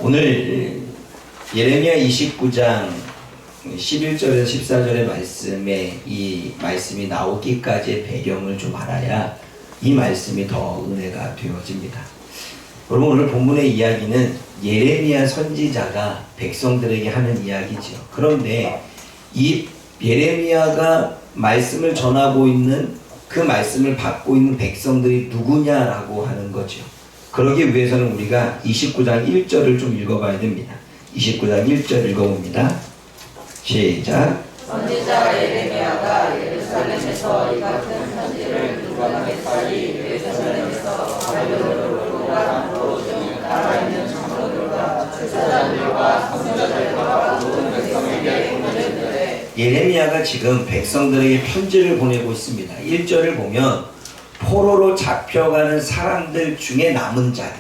오늘 예레미야 29장 11절에서 14절의 말씀에 이 말씀이 나오기까지의 배경을 좀 알아야 이 말씀이 더 은혜가 되어집니다. 여러분, 오늘 본문의 이야기는 예레미야 선지자가 백성들에게 하는 이야기죠. 그런데 이 예레미야가 말씀을 전하고 있는 그 말씀을 받고 있는 백성들이 누구냐라고 하는 거죠. 그러기 위해서는 우리가 29장 1절을 좀 읽어봐야 됩니다. 29장 1절 읽어봅니다. 시작. 선지자 예레미야가 예루살렘에서 이 같은 편지를 누가에게 살리 예루살렘에서 바벨론으로 간 도로 중 나라 있는 장로들과 제사장들과 선지자들과 모든 백성에게 보내주되. 예레미야가 지금 백성들에게 편지를 보내고 있습니다. 1절을 보면 포로로 잡혀가는 사람들 중에 남은 자들,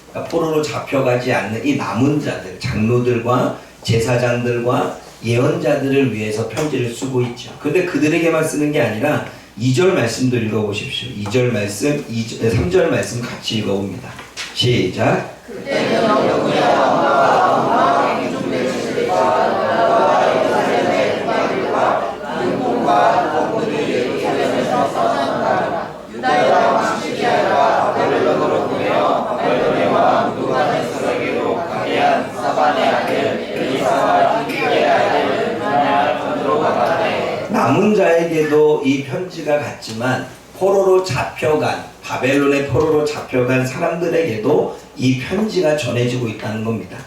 그러니까 포로로 잡혀가지 않는 이 남은 자들, 장로들과 제사장들과 예언자들을 위해서 편지를 쓰고 있죠. 그런데 그들에게만 쓰는 게 아니라 2절 말씀도 읽어보십시오. 2절 말씀, 3절 말씀 같이 읽어봅니다. 시작. 그때는 영국이야 엄마와 행중대신들과 나라와 예루살렘의 음악들과 능공과 농부들이 예루살렘에서 떠난다. 유다와 왕시리아가 바벨론으로 보내어 바벨론의 왕 누가네스에게로 가게 한 사반의 아들 엘리사와 히기의 아들 하나를 건으로 가다네. 남은 자에게도 이 편지가 갔지만 포로로 잡혀간, 바벨론의 포로로 잡혀간 사람들에게도 이 편지가 전해지고 있다는 겁니다.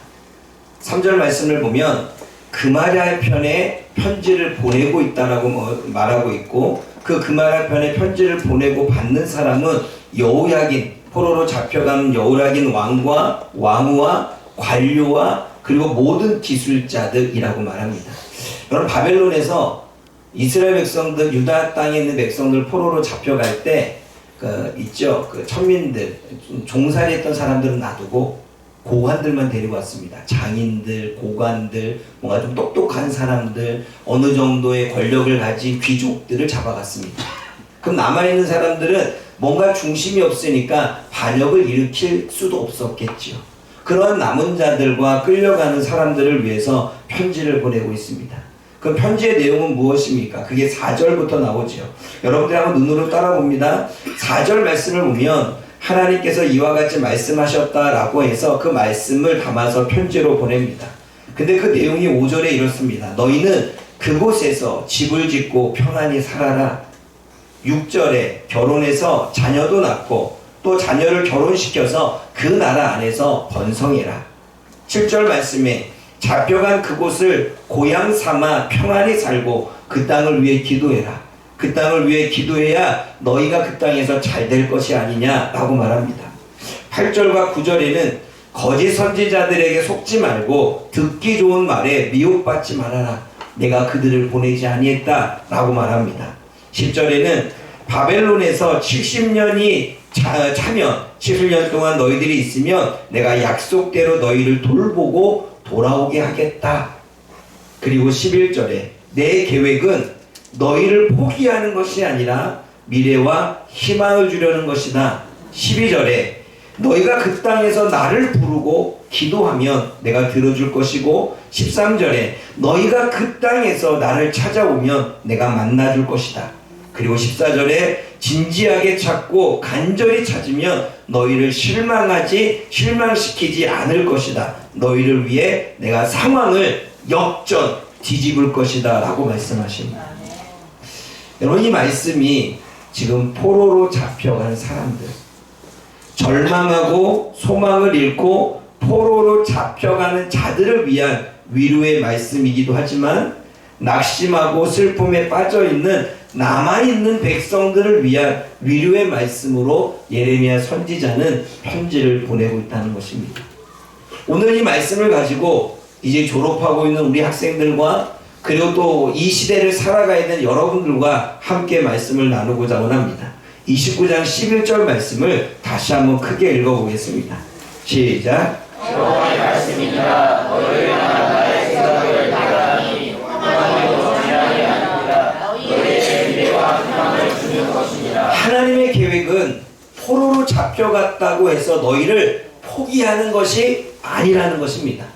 3절 말씀을 보면 그마랴 편에 편지를 보내고 있다라고 말하고 있고, 그 그마랴 편에 편지를 보내고 받는 사람은 여호야긴, 포로로 잡혀간 여호야긴 왕과 왕후와 관료와 그리고 모든 기술자들이라고 말합니다. 여러분, 바벨론에서 이스라엘 백성들, 유다 땅에 있는 백성들 포로로 잡혀갈 때 있죠. 천민들, 종살이 했던 사람들은 놔두고 고관들만 데리고 왔습니다. 장인들, 고관들, 뭔가 좀 똑똑한 사람들, 어느 정도의 권력을 가진 귀족들을 잡아갔습니다. 그럼 남아있는 사람들은 뭔가 중심이 없으니까 반역을 일으킬 수도 없었겠죠. 그런 남은 자들과 끌려가는 사람들을 위해서 편지를 보내고 있습니다. 그 편지의 내용은 무엇입니까? 그게 4절부터 나오죠. 여러분들 한번 눈으로 따라봅니다. 4절 말씀을 보면 하나님께서 이와 같이 말씀하셨다라고 해서 그 말씀을 담아서 편지로 보냅니다. 근데 그 내용이 5절에 이렇습니다. 너희는 그곳에서 집을 짓고 평안히 살아라. 6절에 결혼해서 자녀도 낳고 또 자녀를 결혼시켜서 그 나라 안에서 번성해라. 7절 말씀에 잡혀간 그곳을 고향 삼아 평안히 살고 그 땅을 위해 기도해라. 그 땅을 위해 기도해야 너희가 그 땅에서 잘 될 것이 아니냐라고 말합니다. 8절과 9절에는 거짓 선지자들에게 속지 말고 듣기 좋은 말에 미혹받지 말아라. 내가 그들을 보내지 아니했다라고 말합니다. 10절에는 바벨론에서 70년이 차면 70년 동안 너희들이 있으면 내가 약속대로 너희를 돌보고 돌아오게 하겠다. 그리고 11절에 내 계획은 너희를 포기하는 것이 아니라 미래와 희망을 주려는 것이다. 12절에 너희가 그 땅에서 나를 부르고 기도하면 내가 들어줄 것이고, 13절에 너희가 그 땅에서 나를 찾아오면 내가 만나줄 것이다. 그리고 14절에 진지하게 찾고 간절히 찾으면 너희를 실망시키지 않을 것이다. 너희를 위해 내가 상황을 역전 뒤집을 것이다 라고 말씀하십니다. 여러분, 이 말씀이 지금 포로로 잡혀간 사람들, 절망하고 소망을 잃고 포로로 잡혀가는 자들을 위한 위로의 말씀이기도 하지만, 낙심하고 슬픔에 빠져있는 남아있는 백성들을 위한 위로의 말씀으로 예레미야 선지자는 편지를 보내고 있다는 것입니다. 오늘 이 말씀을 가지고 이제 졸업하고 있는 우리 학생들과 그리고 또 이 시대를 살아가야 되는 여러분들과 함께 말씀을 나누고자 원합니다. 29장 11절 말씀을 다시 한번 크게 읽어보겠습니다. 시작. 여호와의 말씀이니라. 너희를 향한 나의 생각을 따라하니 하나님의 원하이 아니라 너희의 미래와 희망을 주는 것이니라. 하나님의 계획은 포로로 잡혀갔다고 해서 너희를 포기하는 것이 아니라는 것입니다.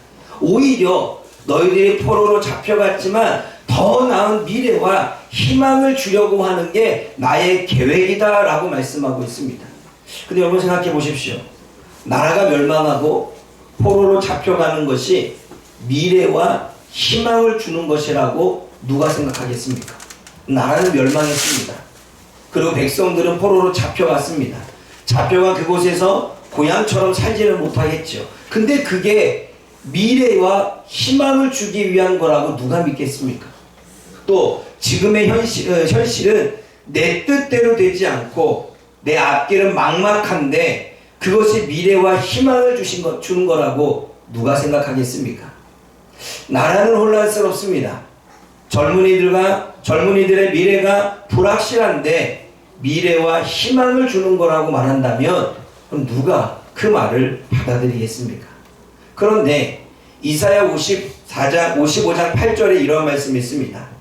오히려 너희들이 포로로 잡혀갔지만 더 나은 미래와 희망을 주려고 하는 게 나의 계획이다 라고 말씀하고 있습니다. 근데 여러분 생각해 보십시오. 나라가 멸망하고 포로로 잡혀가는 것이 미래와 희망을 주는 것이라고 누가 생각하겠습니까? 나라는 멸망했습니다. 그리고 백성들은 포로로 잡혀갔습니다. 잡혀가 그곳에서 고향처럼 살지는 못하겠죠. 근데 그게 미래와 희망을 주기 위한 거라고 누가 믿겠습니까? 또 지금의 현실은 내 뜻대로 되지 않고 내 앞길은 막막한데 그것이 미래와 희망을 주는 거라고 누가 생각하겠습니까? 나라는 혼란스럽습니다. 젊은이들의 미래가 불확실한데 미래와 희망을 주는 거라고 말한다면 그럼 누가 그 말을 받아들이겠습니까? 그런데 이사야 55장 8절에 이런 말씀이 있습니다.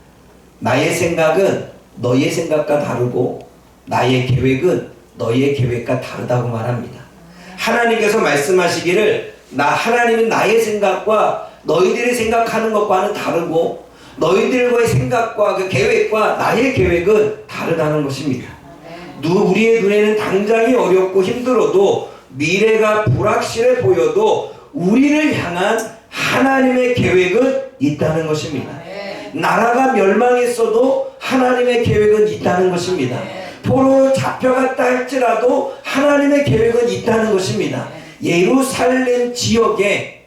나의 생각은 너희의 생각과 다르고 나의 계획은 너희의 계획과 다르다고 말합니다. 하나님께서 말씀하시기를 하나님은 나의 생각과 너희들이 생각하는 것과는 다르고 너희들과의 생각과 그 계획과 나의 계획은 다르다는 것입니다. 우리의 눈에는 당장이 어렵고 힘들어도 미래가 불확실해 보여도 우리를 향한 하나님의 계획은 있다는 것입니다. 나라가 멸망했어도 하나님의 계획은 있다는 것입니다. 포로로 잡혀갔다 할지라도 하나님의 계획은 있다는 것입니다. 예루살렘 지역에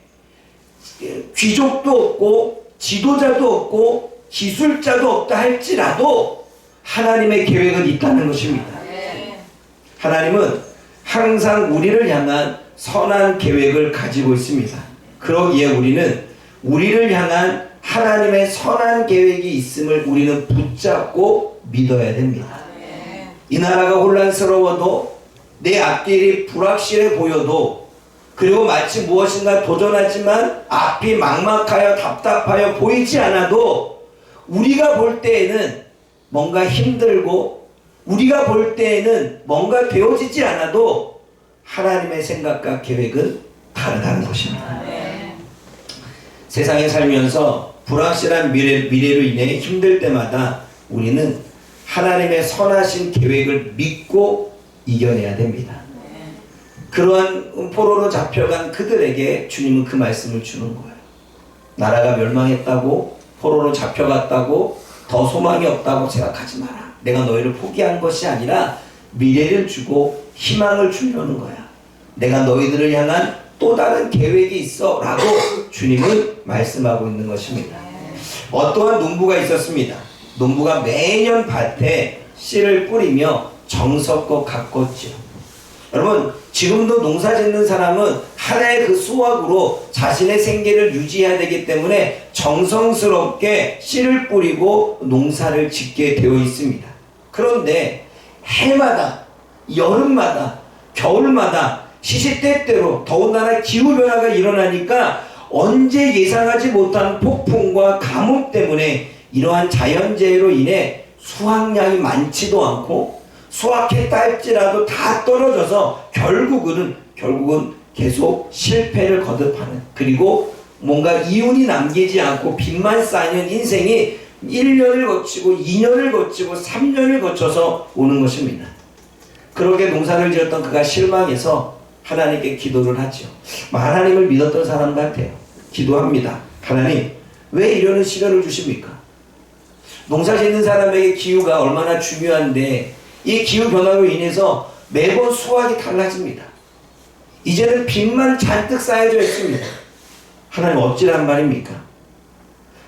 귀족도 없고 지도자도 없고 기술자도 없다 할지라도 하나님의 계획은 있다는 것입니다. 하나님은 항상 우리를 향한 선한 계획을 가지고 있습니다. 그러기에 우리를 향한 하나님의 선한 계획이 있음을 우리는 붙잡고 믿어야 됩니다. 이 나라가 혼란스러워도 내 앞길이 불확실해 보여도 그리고 마치 무엇인가 도전하지만 앞이 막막하여 답답하여 보이지 않아도 우리가 볼 때에는 뭔가 힘들고 우리가 볼 때에는 뭔가 되어지지 않아도 하나님의 생각과 계획은 다르다는 것입니다. 세상에 살면서 불확실한 미래로 인해 힘들 때마다 우리는 하나님의 선하신 계획을 믿고 이겨내야 됩니다. 그러한 포로로 잡혀간 그들에게 주님은 그 말씀을 주는 거예요. 나라가 멸망했다고 포로로 잡혀갔다고 더 소망이 없다고 생각하지 마라. 내가 너희를 포기한 것이 아니라 미래를 주고 희망을 주려는 거야. 내가 너희들을 향한 또 다른 계획이 있어 라고 주님은 말씀하고 있는 것입니다. 어떠한 농부가 있었습니다. 농부가 매년 밭에 씨를 뿌리며 정성껏 가꿨죠. 여러분 지금도 농사 짓는 사람은 하나의 그 수확으로 자신의 생계를 유지해야 되기 때문에 정성스럽게 씨를 뿌리고 농사를 짓게 되어 있습니다. 그런데 해마다 여름마다 겨울마다 시시때때로 더군다나 기후변화가 일어나니까 언제 예상하지 못한 폭풍과 가뭄 때문에 이러한 자연재해로 인해 수확량이 많지도 않고 수확했다 할지라도 다 떨어져서 결국은 계속 실패를 거듭하는, 그리고 뭔가 이윤이 남기지 않고 빚만 쌓이는 인생이 1년을 거치고 2년을 거치고 3년을 거쳐서 오는 것입니다. 그렇게 농사를 지었던 그가 실망해서 하나님께 기도를 하죠. 하나님을 믿었던 사람 같아요. 기도합니다. 하나님, 왜 이러는 시련을 주십니까? 농사 짓는 사람에게 기후가 얼마나 중요한데 이 기후 변화로 인해서 매번 수확이 달라집니다. 이제는 빚만 잔뜩 쌓여져 있습니다. 하나님 어찌란 말입니까?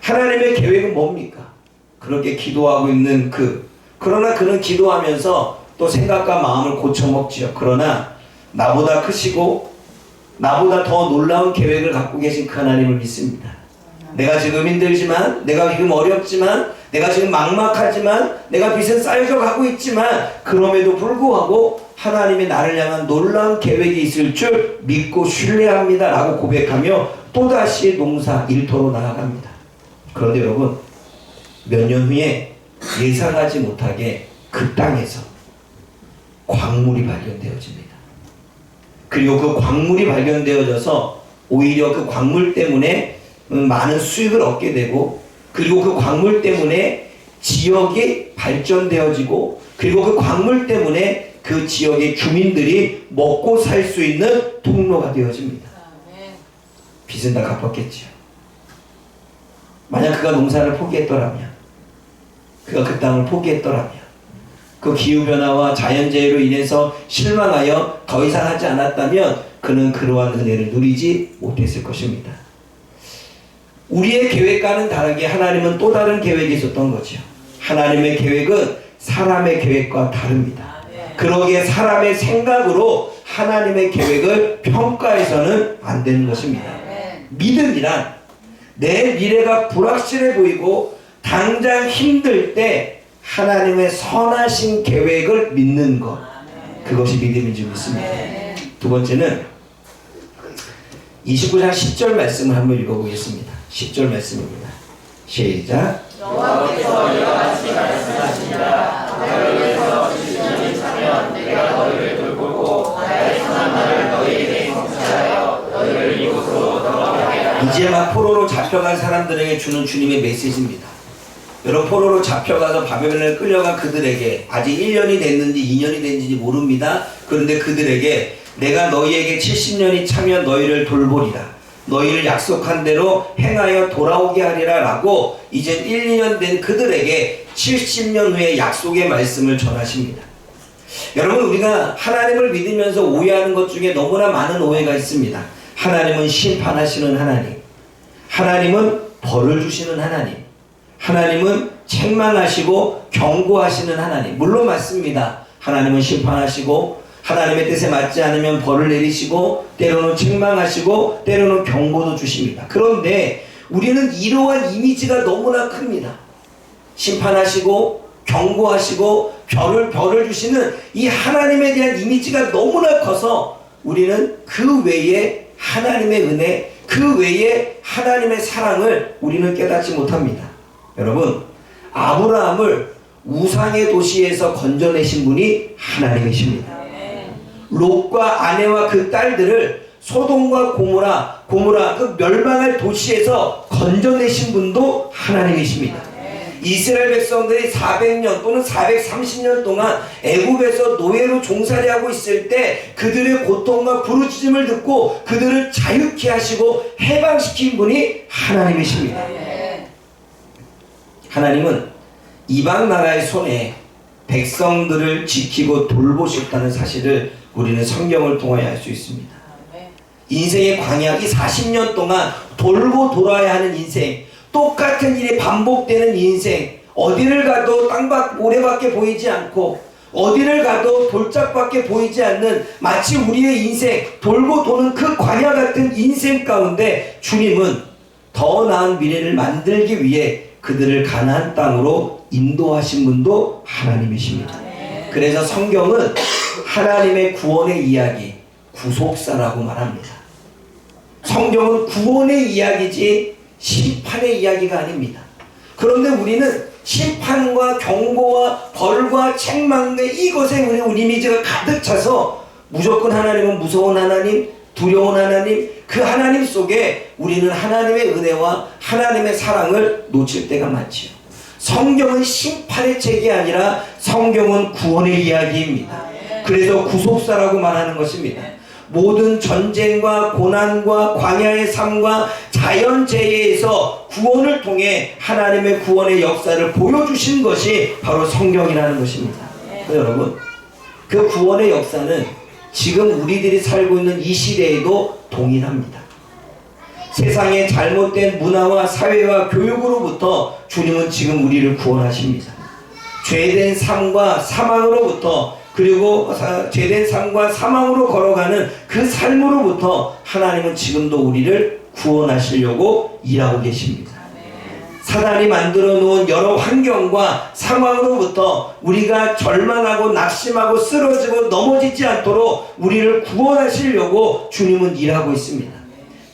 하나님의 계획은 뭡니까? 그렇게 기도하고 있는 그러나 그는 기도하면서 또 생각과 마음을 고쳐먹지요. 그러나 나보다 크시고 나보다 더 놀라운 계획을 갖고 계신 그 하나님을 믿습니다. 내가 지금 힘들지만, 내가 지금 어렵지만, 내가 지금 막막하지만, 내가 빚은 쌓여져 가고 있지만 그럼에도 불구하고 하나님이 나를 향한 놀라운 계획이 있을 줄 믿고 신뢰합니다 라고 고백하며 또다시 농사 일터로 나아갑니다. 그런데 여러분, 몇 년 후에 예상하지 못하게 그 땅에서 광물이 발견되어집니다. 그리고 그 광물이 발견되어져서 오히려 그 광물 때문에 많은 수익을 얻게 되고, 그리고 그 광물 때문에 지역이 발전되어지고, 그리고 그 광물 때문에 그 지역의 주민들이 먹고 살 수 있는 통로가 되어집니다. 빚은 다 갚았겠지요. 만약 그가 농사를 포기했더라면, 그가 그 땅을 포기했더라면, 그 기후변화와 자연재해로 인해서 실망하여 더 이상 하지 않았다면 그는 그러한 은혜를 누리지 못했을 것입니다. 우리의 계획과는 다르게 하나님은 또 다른 계획이 있었던 거죠. 하나님의 계획은 사람의 계획과 다릅니다. 그러기에 사람의 생각으로 하나님의 계획을 평가해서는 안 되는 것입니다. 믿음이란 내 미래가 불확실해 보이고 당장 힘들 때 하나님의 선하신 계획을 믿는 것, 그것이 믿음인 줄 믿습니다. 두 번째는 29장 10절 말씀을 한번 읽어보겠습니다. 10절 말씀입니다. 시작. 여호와께서 이와 같이 말씀하시니라. 너희에게서 70년이 차면 내가 너희를 돌보고 나의 선한 말을 너희에게 성취하여 너희를 이곳으로 돌아오게 하리라. 이제 막 포로로 잡혀간 사람들에게 주는 주님의 메시지입니다. 여러분, 포로로 잡혀가서 바벨론에 끌려간 그들에게 아직 1년이 됐는지 2년이 됐는지 모릅니다. 그런데 그들에게 내가 너희에게 70년이 차면 너희를 돌보리라. 너희를 약속한 대로 행하여 돌아오게 하리라 라고 이제 1, 2년 된 그들에게 70년 후에 약속의 말씀을 전하십니다. 여러분, 우리가 하나님을 믿으면서 오해하는 것 중에 너무나 많은 오해가 있습니다. 하나님은 심판하시는 하나님, 하나님은 벌을 주시는 하나님, 하나님은 책망하시고 경고하시는 하나님. 물론 맞습니다. 하나님은 심판하시고 하나님의 뜻에 맞지 않으면 벌을 내리시고 때로는 책망하시고 때로는 경고도 주십니다. 그런데 우리는 이러한 이미지가 너무나 큽니다. 심판하시고 경고하시고 벌을 주시는 이 하나님에 대한 이미지가 너무나 커서 우리는 그 외에 하나님의 은혜, 그 외에 하나님의 사랑을 우리는 깨닫지 못합니다. 여러분, 아브라함을 우상의 도시에서 건져내신 분이 하나님이십니다. 롯과 아내와 그 딸들을 소돔과 고모라 그 멸망할 도시에서 건져내신 분도 하나님이십니다. 이스라엘 백성들이 400년 또는 430년 동안 애굽에서 노예로 종살이하고 있을 때 그들의 고통과 부르짖음을 듣고 그들을 자유케 하시고 해방시킨 분이 하나님이십니다. 하나님은 이방 나라의 손에 백성들을 지키고 돌보셨다는 사실을 우리는 성경을 통하여 알 수 있습니다. 인생의 광야, 이 40년 동안 돌고 돌아야 하는 인생, 똑같은 일이 반복되는 인생, 어디를 가도 모래밖에 보이지 않고 어디를 가도 돌짝밖에 보이지 않는 마치 우리의 인생, 돌고 도는 그 광야 같은 인생 가운데 주님은 더 나은 미래를 만들기 위해 그들을 가나안 땅으로 인도하신 분도 하나님이십니다. 그래서 성경은 하나님의 구원의 이야기, 구속사라고 말합니다. 성경은 구원의 이야기지 심판의 이야기가 아닙니다. 그런데 우리는 심판과 경고와 벌과 책망의 이것에 우리 이미지가 가득 차서 무조건 하나님은 무서운 하나님, 두려운 하나님, 그 하나님 속에 우리는 하나님의 은혜와 하나님의 사랑을 놓칠 때가 많지요. 성경은 심판의 책이 아니라 성경은 구원의 이야기입니다. 그래서 구속사라고 말하는 것입니다. 모든 전쟁과 고난과 광야의 삶과 자연재해에서 구원을 통해 하나님의 구원의 역사를 보여주신 것이 바로 성경이라는 것입니다. 여러분, 그 구원의 역사는 지금 우리들이 살고 있는 이 시대에도 동일합니다. 세상의 잘못된 문화와 사회와 교육으로부터 주님은 지금 우리를 구원하십니다. 죄된 삶과 사망으로부터, 그리고 죄된 삶과 사망으로 걸어가는 그 삶으로부터 하나님은 지금도 우리를 구원하시려고 일하고 계십니다. 사단이 만들어 놓은 여러 환경과 상황으로부터 우리가 절망하고 낙심하고 쓰러지고 넘어지지 않도록 우리를 구원하시려고 주님은 일하고 있습니다.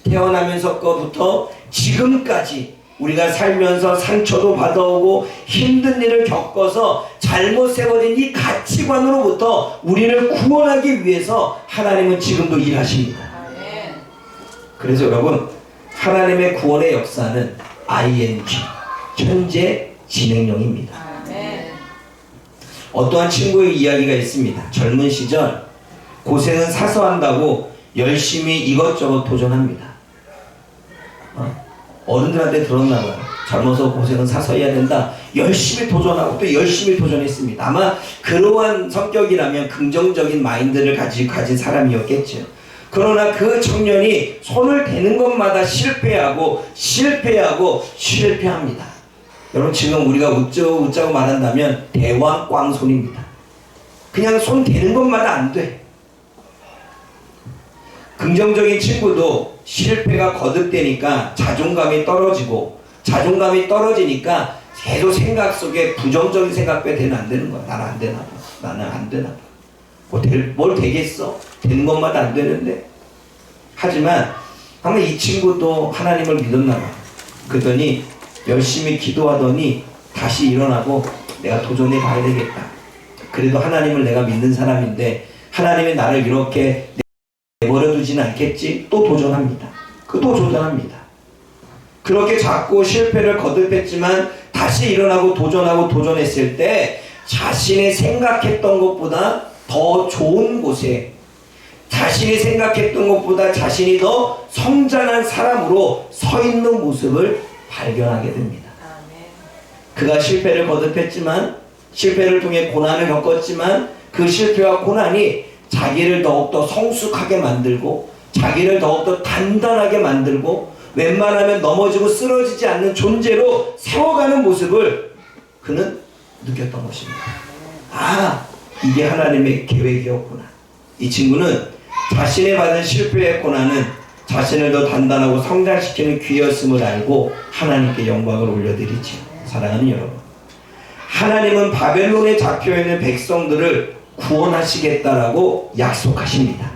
태어나면서부터 지금까지 우리가 살면서 상처도 받아오고 힘든 일을 겪어서 잘못 세워진 이 가치관으로부터 우리를 구원하기 위해서 하나님은 지금도 일하십니다. 그래서 여러분, 하나님의 구원의 역사는 ing, 현재 진행형입니다. 어떠한 친구의 이야기가 있습니다. 젊은 시절 고생은 사서 한다고 열심히 이것저것 도전합니다. 어른들한테 들었나 봐요. 젊어서 고생은 사서 해야 된다. 열심히 도전하고 또 열심히 도전했습니다. 아마 그러한 성격이라면 긍정적인 마인드를 가진 사람이었겠죠. 그러나 그 청년이 손을 대는 것마다 실패합니다. 여러분, 지금 우리가 웃자고 말한다면 대왕꽝손입니다. 그냥 손 대는 것마다 안 돼. 긍정적인 친구도 실패가 거듭되니까 자존감이 떨어지니까 계속 생각 속에 부정적인 생각 빼대는 안 되는 거야. 나는 안 되나 봐. 나는 안 되나 봐. 뭘 되겠어? 되는 것마다 안 되는데. 하지만 아마 이 친구도 하나님을 믿었나 봐. 그러더니 열심히 기도하더니 다시 일어나고 내가 도전해 봐야 되겠다. 그래도 하나님을 내가 믿는 사람인데 하나님이 나를 이렇게 내버려 두지는 않겠지. 또 도전합니다. 그렇게 자꾸 실패를 거듭했지만 다시 일어나고 도전했을 때 자신이 생각했던 것보다 더 좋은 곳에, 자신이 생각했던 것보다 자신이 더 성장한 사람으로 서 있는 모습을 발견하게 됩니다. 그가 실패를 거듭했지만, 실패를 통해 고난을 겪었지만 그 실패와 고난이 자기를 더욱더 성숙하게 만들고 자기를 더욱더 단단하게 만들고 웬만하면 넘어지고 쓰러지지 않는 존재로 세워가는 모습을 그는 느꼈던 것입니다. 아, 이게 하나님의 계획이었구나. 이 친구는 자신의 받은 실패의 고난은 자신을 더 단단하고 성장시키는 기회였음을 알고 하나님께 영광을 올려드리죠. 사랑하는 여러분, 하나님은 바벨론에 잡혀있는 백성들을 구원하시겠다라고 약속하십니다.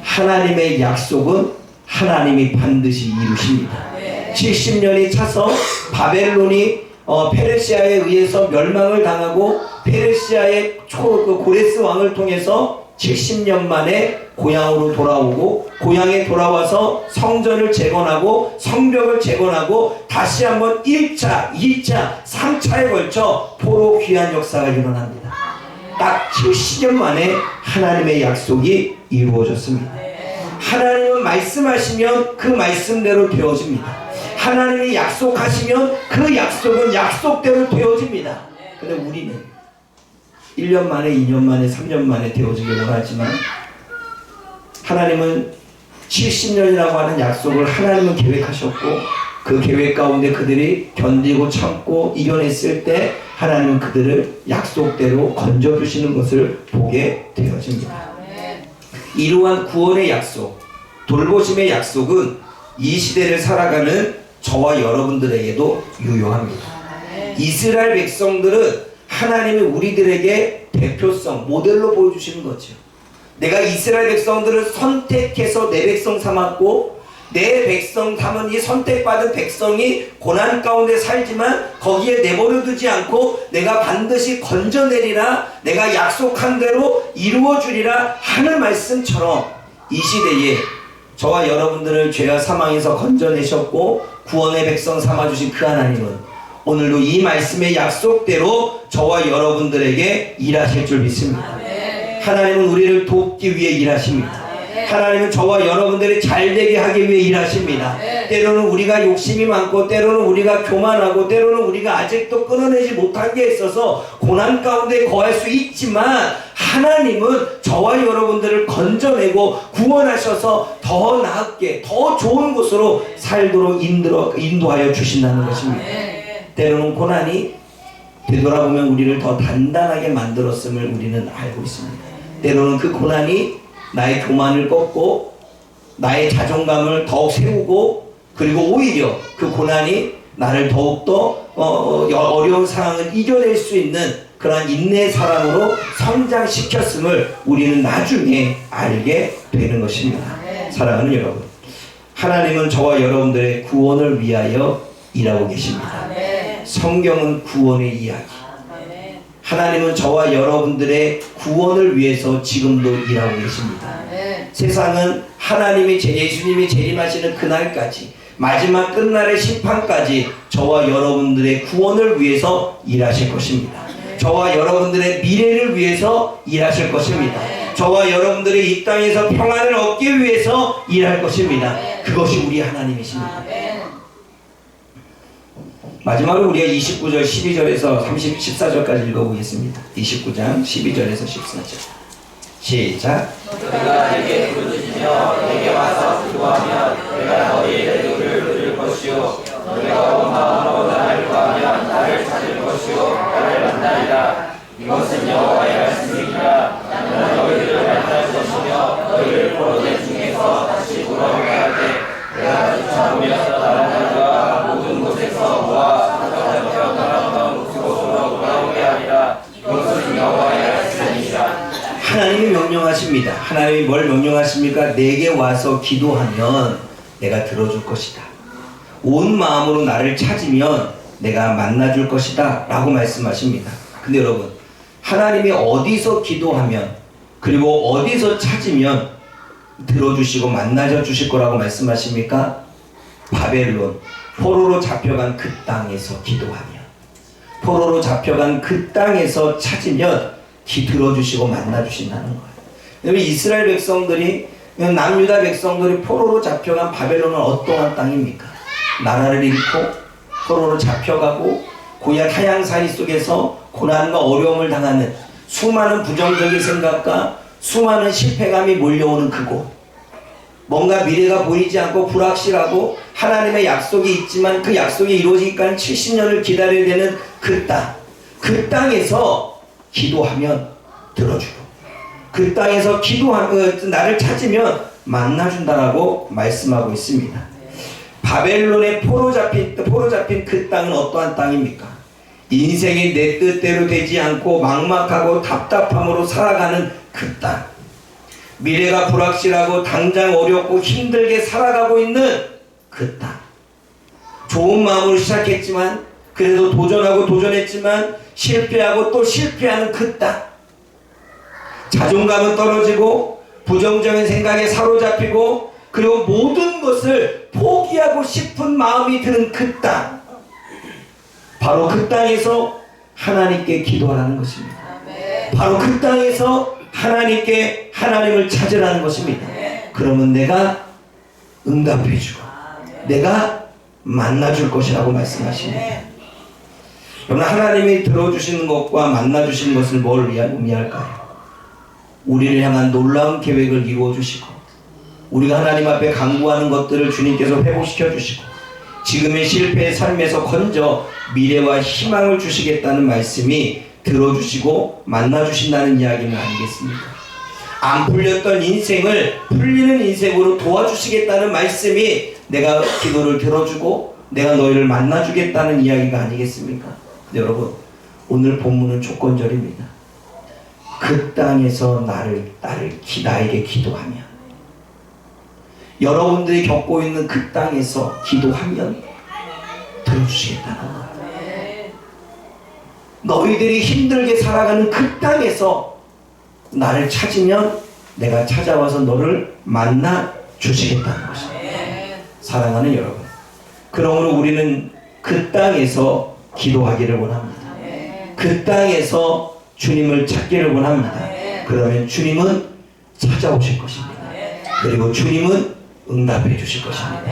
하나님의 약속은 하나님이 반드시 이루십니다. 70년이 차서 바벨론이 페르시아에 의해서 멸망을 당하고 페르시아의 고레스 왕을 통해서 70년 만에 고향으로 돌아오고, 고향에 돌아와서 성전을 재건하고 성벽을 재건하고 다시 한번 1차, 2차, 3차에 걸쳐 포로 귀환 역사가 일어납니다. 딱 70년 만에 하나님의 약속이 이루어졌습니다. 하나님은 말씀하시면 그 말씀대로 되어집니다. 하나님이 약속하시면 그 약속은 약속대로 되어집니다. 근데 우리는 1년 만에, 2년 만에, 3년 만에 되어지길 원하지만 하나님은 70년이라고 하는 약속을 하나님은 계획하셨고, 그 계획 가운데 그들이 견디고 참고 이겨냈을 때 하나님은 그들을 약속대로 건져주시는 것을 보게 되어집니다. 이러한 구원의 약속, 돌보심의 약속은 이 시대를 살아가는 저와 여러분들에게도 유효합니다. 이스라엘 백성들은 하나님이 우리들에게 대표성, 모델로 보여주시는 거죠. 내가 이스라엘 백성들을 선택해서 내 백성 삼았고, 내 백성 삼은 이 선택받은 백성이 고난 가운데 살지만 거기에 내버려두지 않고 내가 반드시 건져내리라, 내가 약속한 대로 이루어주리라 하는 말씀처럼 이 시대에 저와 여러분들을 죄와 사망에서 건져내셨고 구원의 백성 삼아주신 그 하나님은 오늘도 이 말씀의 약속대로 저와 여러분들에게 일하실 줄 믿습니다. 하나님은 우리를 돕기 위해 일하십니다. 하나님은 저와 여러분들이 잘되게 하기 위해 일하십니다. 때로는 우리가 욕심이 많고, 때로는 우리가 교만하고, 때로는 우리가 아직도 끊어내지 못한 게 있어서 고난 가운데 거할 수 있지만 하나님은 저와 여러분들을 건져내고 구원하셔서 더 나았게, 더 좋은 곳으로 살도록 인도하여 주신다는 것입니다. 때로는 고난이 되돌아보면 우리를 더 단단하게 만들었음을 우리는 알고 있습니다. 때로는 그 고난이 나의 교만을 꺾고 나의 자존감을 더욱 세우고, 그리고 오히려 그 고난이 나를 더욱더 어려운 상황을 이겨낼 수 있는 그러한 인내의 사람으로 성장시켰음을 우리는 나중에 알게 되는 것입니다. 사랑하는 여러분, 하나님은 저와 여러분들의 구원을 위하여 일하고 계십니다. 성경은 구원의 이야기, 하나님은 저와 여러분들의 구원을 위해서 지금도 일하고 계십니다. 세상은 하나님이 예수님이 재림하시는 그날까지 마지막 끝날의 심판까지 저와 여러분들의 구원을 위해서 일하실 것입니다. 저와 여러분들의 미래를 위해서 일하실 것입니다. 저와 여러분들의 이 땅에서 평안을 얻기 위해서 일할 것입니다. 그것이 우리 하나님이십니다. 마지막으로 우리가 29절 12절에서 14절까지 읽어보겠습니다. 29장 12절에서 14절 시작. 너희가 내게 부르짖으며 내게 와서 기도하면 내가 너희의 기도를 들을 것이요 너희가 온 마음으로 나를 구하면 나를 찾을 것이요 나를 만나리라. 이것은 여호와의 말씀이니라. 나는 너희들을 만날 것이며 너희를 포로된 중에서 다시 돌아오게 하되 내가 쫓아오면서 다른 나라가 모든 곳에서 모아 사자잡혀 나갔던 그곳으로 돌아오게 하리라. 이것은 여호와의 말씀이니라. 하나님이 명령하십니다. 하나님이 뭘 명령하십니까? 내게 와서 기도하면 내가 들어줄 것이다. 온 마음으로 나를 찾으면 내가 만나줄 것이다 라고 말씀하십니다. 근데 여러분, 하나님이 어디서 기도하면 그리고 어디서 찾으면 들어주시고 만나줘 주실 거라고 말씀하십니까? 바벨론, 포로로 잡혀간 그 땅에서 기도하면, 포로로 잡혀간 그 땅에서 찾으면 들어주시고 만나주신다는 거예요. 여러분, 이스라엘 백성들이, 남유다 백성들이 포로로 잡혀간 바벨론은 어떠한 땅입니까? 나라를 잃고 포로로 잡혀가고 고향 타향살이 속에서 고난과 어려움을 당하는 수많은 부정적인 생각과 수많은 실패감이 몰려오는 그곳, 뭔가 미래가 보이지 않고 불확실하고 하나님의 약속이 있지만 그 약속이 이루어지기까지 70년을 기다려야 되는 그 땅, 그 땅에서 기도하면 들어주고 그 땅에서 기도하면 나를 찾으면 만나준다라고 말씀하고 있습니다. 바벨론의 포로 잡힌 그 땅은 어떠한 땅입니까? 인생이 내 뜻대로 되지 않고 막막하고 답답함으로 살아가는 그 땅, 미래가 불확실하고 당장 어렵고 힘들게 살아가고 있는 그 땅, 좋은 마음으로 시작했지만 그래도 도전하고 도전했지만 실패하고 또 실패하는 그 땅, 자존감은 떨어지고 부정적인 생각에 사로잡히고 그리고 모든 것을 포기하고 싶은 마음이 드는 그 땅, 바로 그 땅에서 하나님께 기도하라는 것입니다. 바로 그 땅에서 하나님께 하나님을 찾으라는 것입니다. 그러면 내가 응답해주고 내가 만나줄 것이라고 말씀하십니다. 여러분, 하나님이 들어주시는 것과 만나주시는 것을 뭘 의미할까요? 우리를 향한 놀라운 계획을 이루어주시고 우리가 하나님 앞에 간구하는 것들을 주님께서 회복시켜 주시고 지금의 실패의 삶에서 건져 미래와 희망을 주시겠다는 말씀이 들어주시고 만나주신다는 이야기는 아니겠습니까? 안 풀렸던 인생을 풀리는 인생으로 도와주시겠다는 말씀이 내가 기도를 들어주고 내가 너희를 만나주겠다는 이야기가 아니겠습니까? 여러분, 오늘 본문은 조건절입니다. 그 땅에서 나에게 기도하면, 여러분들이 겪고 있는 그 땅에서 기도하면 들어주시겠다는 거예요. 너희들이 힘들게 살아가는 그 땅에서 나를 찾으면 내가 찾아와서 너를 만나 주시겠다는 것입니다. 사랑하는 여러분, 그러므로 우리는 그 땅에서 기도하기를 원합니다. 그 땅에서 주님을 찾기를 원합니다. 그러면 주님은 찾아오실 것입니다. 그리고 주님은 응답해 주실 것입니다.